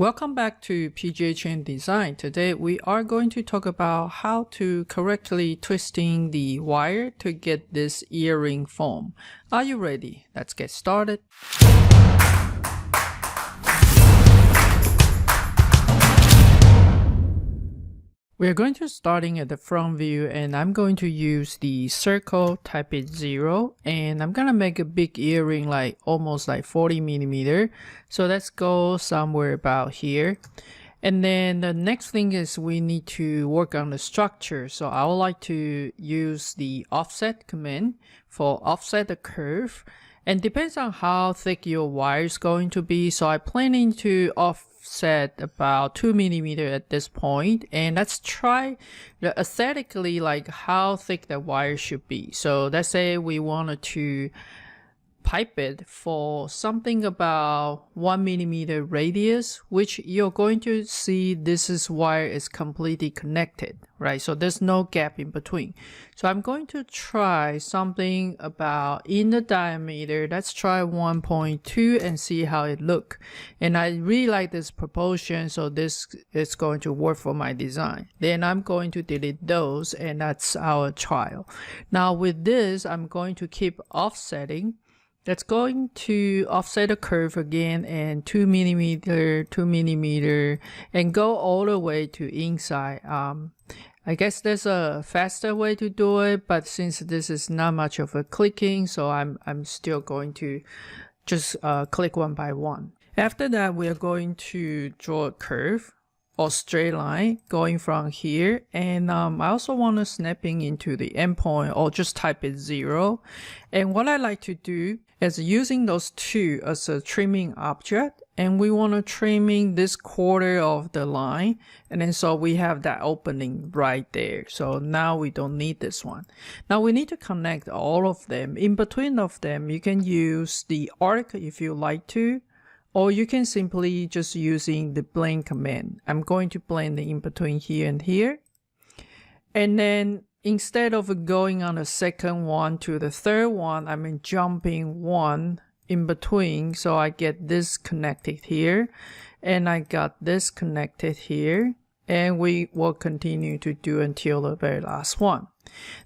Welcome back to Chen Design. Today we are going to talk about how to correctly twisting the wire to get this earring form. Are you ready? Let's get started. We're going to starting at the front view, and I'm going to use the circle, type it 0, and I'm gonna make a big earring like almost like 40 millimeter. So let's go somewhere about here. And then the next thing is we need to work on the structure. So I would like to use the offset command for offset the curve. And depends on how thick your wire is going to be. So I'm planning to offset about 2 millimeter at this point. And let's try the aesthetically like how thick the wire should be. So let's say we wanted to pipe it for something about 1 millimeter radius, which you're going to see this wire is completely connected, right? So there's no gap in between. So I'm going to try something about in the diameter. Let's try 1.2 and see how it look. And I really like this proportion, so this is going to work for my design. Then I'm going to delete those, and that's our trial. Now with this, I'm going to keep offsetting. That's going to offset the curve again and 2 millimeter, 2 millimeter, and go all the way to inside. I guess there's a faster way to do it, but since this is not much of a clicking, so I'm still going to just click one by one. After that, we are going to draw a curve or straight line going from here, and I also want to snapping into the endpoint or just type it 0. And what I like to do is using those two as a trimming object, and we want to trimming this quarter of the line, and then so we have that opening right there. So now we don't need this one. Now we need to connect all of them. In between of them, you can use the arc if you like to, or you can simply just using the blend command. I'm going to blend in between here and here. And then instead of going on the second one to the third one, I'm jumping one in between. So I get this connected here, and I got this connected here. And we will continue to do until the very last one.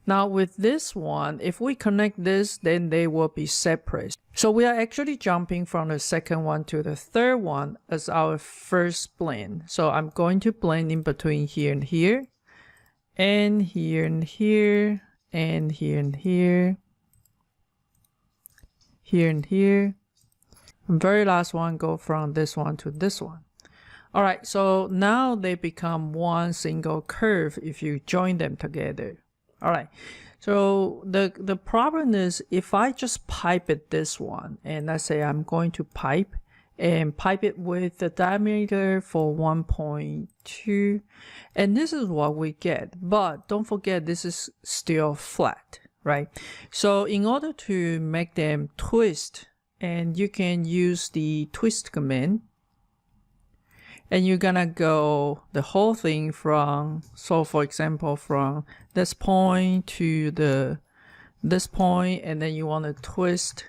Now with this one, if we connect this, then they will be separate. So we are actually jumping from the second one to the third one as our first blend. So I'm going to blend in between here and here, and here and here, and here and here, here and here. And very last one, go from this one to this one. All right, so now they become one single curve if you join them together. All right, so the problem is if I just pipe it this one, and let's say I'm going to pipe it with the diameter for 1.2, and this is what we get. But don't forget, this is still flat, right? So in order to make them twist, and you can use the twist command, and you're gonna go the whole thing from, so for example, from this point to this point, and then you want to twist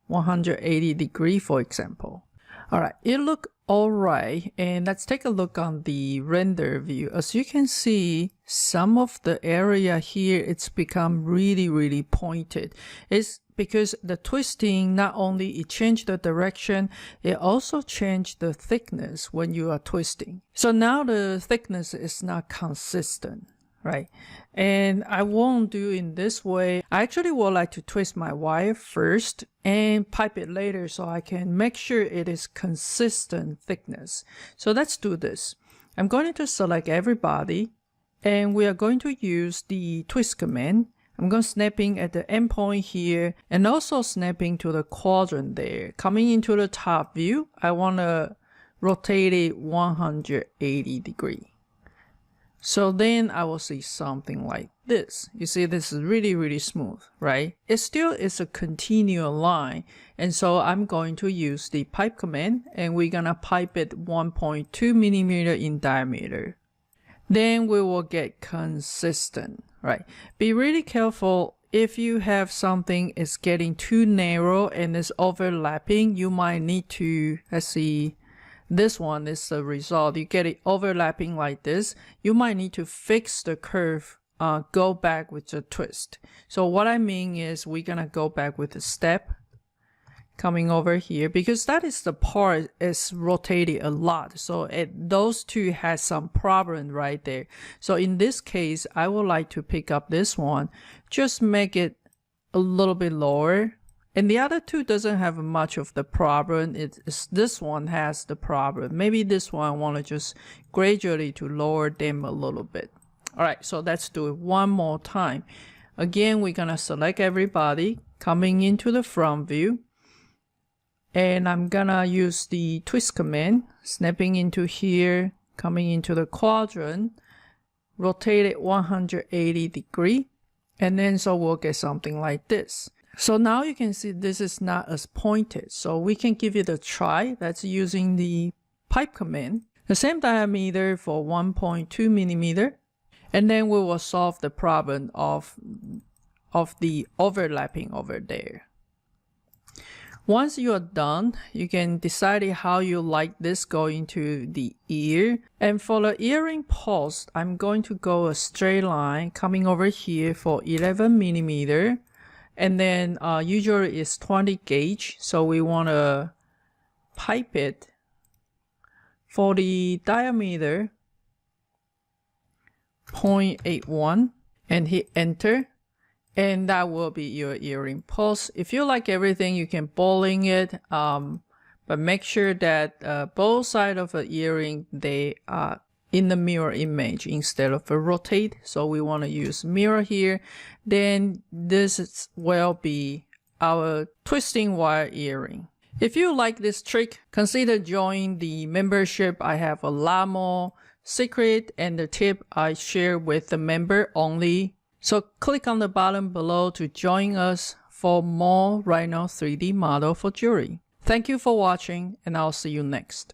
180 degrees, for example. All right, it look all right, and let's take a look on the render view. As you can see, some of the area here, it's become really pointed. It's because the twisting, not only it changed the direction, it also changed the thickness when you are twisting. So now the thickness is not consistent, right? And I won't do in this way. I actually would like to twist my wire first and pipe it later so I can make sure it is consistent thickness. So let's do this. I'm going to select everybody, and we are going to use the twist command. I'm going to snapping at the endpoint here, and also snapping to the quadrant there. Coming into the top view, I want to rotate it 180 degrees. So then I will see something like this. You see, this is really smooth, right? It still is a continual line. And so I'm going to use the pipe command, and we're going to pipe it 1.2 millimeter in diameter. Then we will get consistent, right? Be really careful. If you have something is getting too narrow and is overlapping, you might need to, let's see, this one is the result. You get it overlapping like this. You might need to fix the curve, go back with the twist. So what I mean is we're gonna go back with a step, coming over here, because that is the part is rotated a lot. So those two has some problem right there. So in this case, I would like to pick up this one, just make it a little bit lower. And the other two doesn't have much of the problem. It's this one has the problem. Maybe this one I want to just gradually to lower them a little bit. All right, so let's do it one more time. Again, we're gonna select everybody, coming into the front view. And I'm gonna use the twist command, snapping into here, coming into the quadrant, rotate it 180 degree, and then so we'll get something like this. So now you can see this is not as pointed, so we can give it a try. That's using the pipe command. The same diameter for 1.2 millimeter, and then we will solve the problem of the overlapping over there. Once you are done, you can decide how you like this going to the ear. And for the earring post, I'm going to go a straight line coming over here for 11 millimeter. And then usually it's 20 gauge. So we want to pipe it for the diameter 0.81 and hit enter. And that will be your earring post. If you like everything, you can bowling it, but make sure that both sides of the earring, they are in the mirror image instead of a rotate. So we want to use mirror here. Then this will be our twisting wire earring. If you like this trick, consider joining the membership. I have a lot more secret and the tip I share with the member only. So click on the button below to join us for more Rhino 3D model for jewelry. Thank you for watching, and I'll see you next.